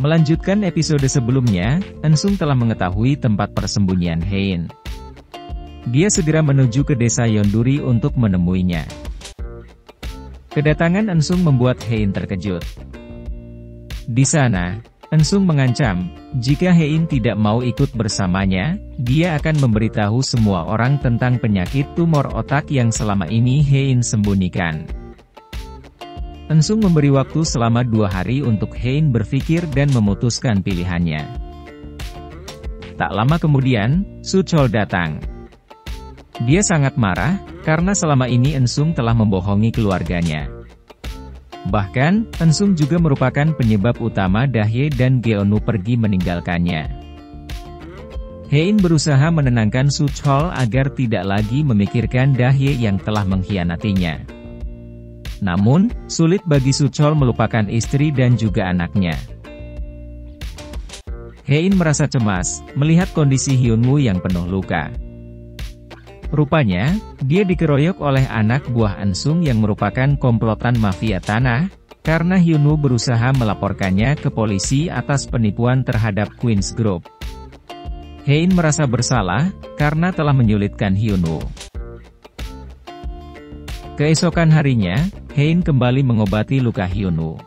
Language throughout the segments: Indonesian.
Melanjutkan episode sebelumnya, Ensung telah mengetahui tempat persembunyian Hein. Dia segera menuju ke desa Yonduri untuk menemuinya. Kedatangan Ensung membuat Hein terkejut. Di sana, Ensung mengancam, jika Hein tidak mau ikut bersamanya, dia akan memberitahu semua orang tentang penyakit tumor otak yang selama ini Hein sembunyikan. Ensung memberi waktu selama 2 hari untuk Hein berpikir dan memutuskan pilihannya. Tak lama kemudian, Su Chol datang. Dia sangat marah, karena selama ini Ensung telah membohongi keluarganya. Bahkan, Ensung juga merupakan penyebab utama Dahye dan Geonu pergi meninggalkannya. Hein berusaha menenangkan Su Chol agar tidak lagi memikirkan Dahye yang telah mengkhianatinya. Namun, sulit bagi Su Chol melupakan istri dan juga anaknya. Hein merasa cemas, melihat kondisi Hyunwoo yang penuh luka. Rupanya, dia dikeroyok oleh anak buah Ensung yang merupakan komplotan mafia tanah, karena Hyunwoo berusaha melaporkannya ke polisi atas penipuan terhadap Queen's Group. Hein merasa bersalah, karena telah menyulitkan Hyunwoo. Keesokan harinya, Hein kembali mengobati luka Hyunwoo.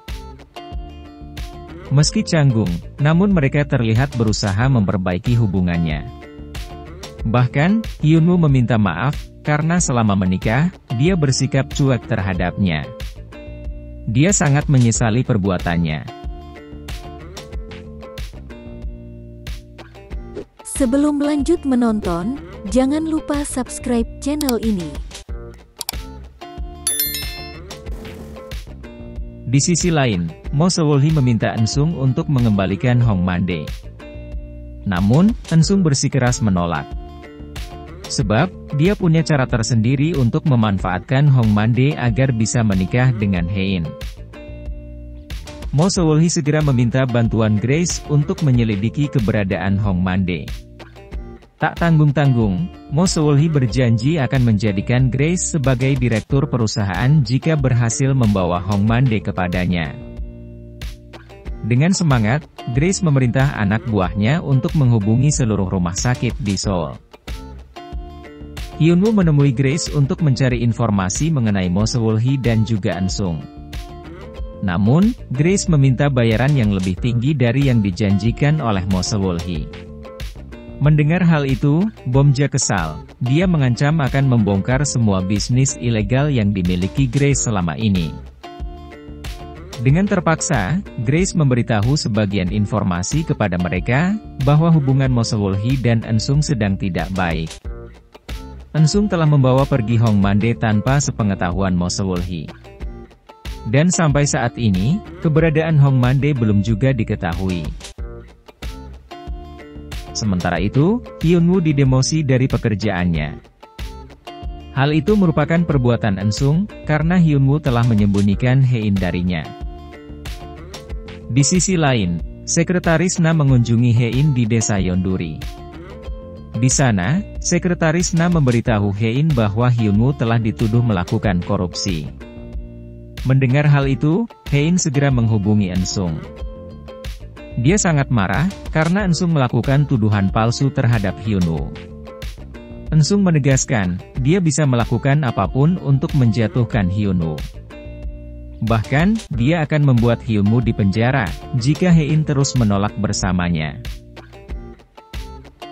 Meski canggung, namun mereka terlihat berusaha memperbaiki hubungannya. Bahkan, Hyunwoo meminta maaf, karena selama menikah, dia bersikap cuek terhadapnya. Dia sangat menyesali perbuatannya. Sebelum lanjut menonton, jangan lupa subscribe channel ini. Di sisi lain, Mo Sewolhi meminta Ensung untuk mengembalikan Hong Mande. Namun, Ensung bersikeras menolak. Sebab, dia punya cara tersendiri untuk memanfaatkan Hong Mande agar bisa menikah dengan Hein. Mo Sewolhi segera meminta bantuan Grace untuk menyelidiki keberadaan Hong Mande. Tak tanggung-tanggung, Mo Sewolhi berjanji akan menjadikan Grace sebagai direktur perusahaan jika berhasil membawa Hong Mande kepadanya. Dengan semangat, Grace memerintah anak buahnya untuk menghubungi seluruh rumah sakit di Seoul. Hyunwoo menemui Grace untuk mencari informasi mengenai Mo Sewolhi dan juga Ensung. Namun, Grace meminta bayaran yang lebih tinggi dari yang dijanjikan oleh Mo Sewolhi. Mendengar hal itu, Bomja kesal. Dia mengancam akan membongkar semua bisnis ilegal yang dimiliki Grace selama ini. Dengan terpaksa, Grace memberitahu sebagian informasi kepada mereka, bahwa hubungan Mo Sewolhi dan Ensung sedang tidak baik. Ensung telah membawa pergi Hong Mande tanpa sepengetahuan Mo Sewolhi. Dan sampai saat ini, keberadaan Hong Mande belum juga diketahui. Sementara itu, Hyunwoo didemosi dari pekerjaannya. Hal itu merupakan perbuatan Ensung, karena Hyunwoo telah menyembunyikan Hein darinya. Di sisi lain, Sekretaris Na mengunjungi Hein di desa Yonduri. Di sana, Sekretaris Na memberitahu Hein bahwa Hyunwoo telah dituduh melakukan korupsi. Mendengar hal itu, Hein segera menghubungi Ensung. Dia sangat marah, karena Ensung melakukan tuduhan palsu terhadap Hyunwoo. Ensung menegaskan, dia bisa melakukan apapun untuk menjatuhkan Hyunwoo. Bahkan, dia akan membuat Hyunwoo dipenjara, jika Hein terus menolak bersamanya.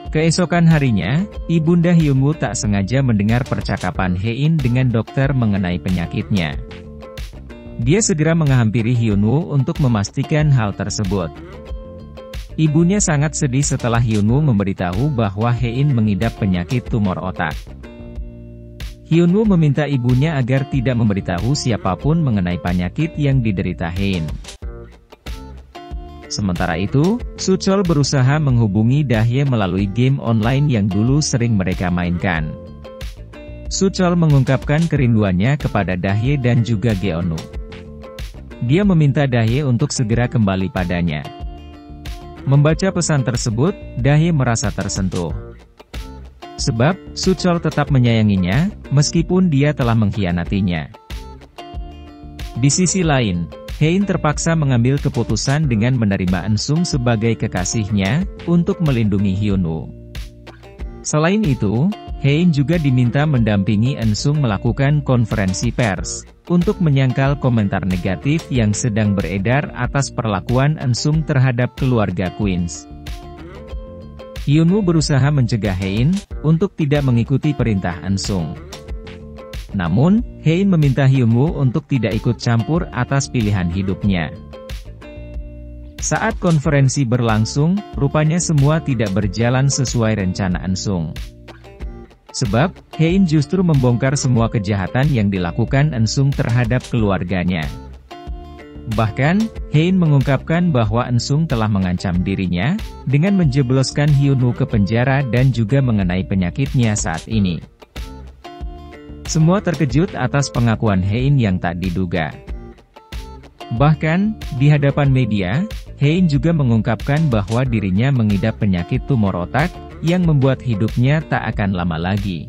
Keesokan harinya, ibunda Hyunwoo tak sengaja mendengar percakapan Hein dengan dokter mengenai penyakitnya. Dia segera menghampiri Hyunwoo untuk memastikan hal tersebut. Ibunya sangat sedih setelah Hyunwoo memberitahu bahwa Hein mengidap penyakit tumor otak. Hyunwoo meminta ibunya agar tidak memberitahu siapapun mengenai penyakit yang diderita Hein. Sementara itu, Su Chol berusaha menghubungi Dahye melalui game online yang dulu sering mereka mainkan. Su Chol mengungkapkan kerinduannya kepada Dahye dan juga Geonu. Dia meminta Dahye untuk segera kembali padanya. Membaca pesan tersebut, Dahye merasa tersentuh. Sebab, Su Chol tetap menyayanginya, meskipun dia telah mengkhianatinya. Di sisi lain, Hein terpaksa mengambil keputusan dengan menerima Eun-sung sebagai kekasihnya, untuk melindungi Hyunwoo. Selain itu, Hein juga diminta mendampingi Eun-sung melakukan konferensi pers, untuk menyangkal komentar negatif yang sedang beredar atas perlakuan Eun-sung terhadap keluarga Queens. Hyunwoo berusaha mencegah Hein, untuk tidak mengikuti perintah Eun-sung. Namun, Hein meminta Hyunwoo untuk tidak ikut campur atas pilihan hidupnya. Saat konferensi berlangsung, rupanya semua tidak berjalan sesuai rencana Eun-sung. Sebab, Hein justru membongkar semua kejahatan yang dilakukan Eun-sung terhadap keluarganya. Bahkan, Hein mengungkapkan bahwa Eun-sung telah mengancam dirinya, dengan menjebloskan Hyunwoo ke penjara dan juga mengenai penyakitnya saat ini. Semua terkejut atas pengakuan Hein yang tak diduga. Bahkan, di hadapan media, Hein juga mengungkapkan bahwa dirinya mengidap penyakit tumor otak, yang membuat hidupnya tak akan lama lagi.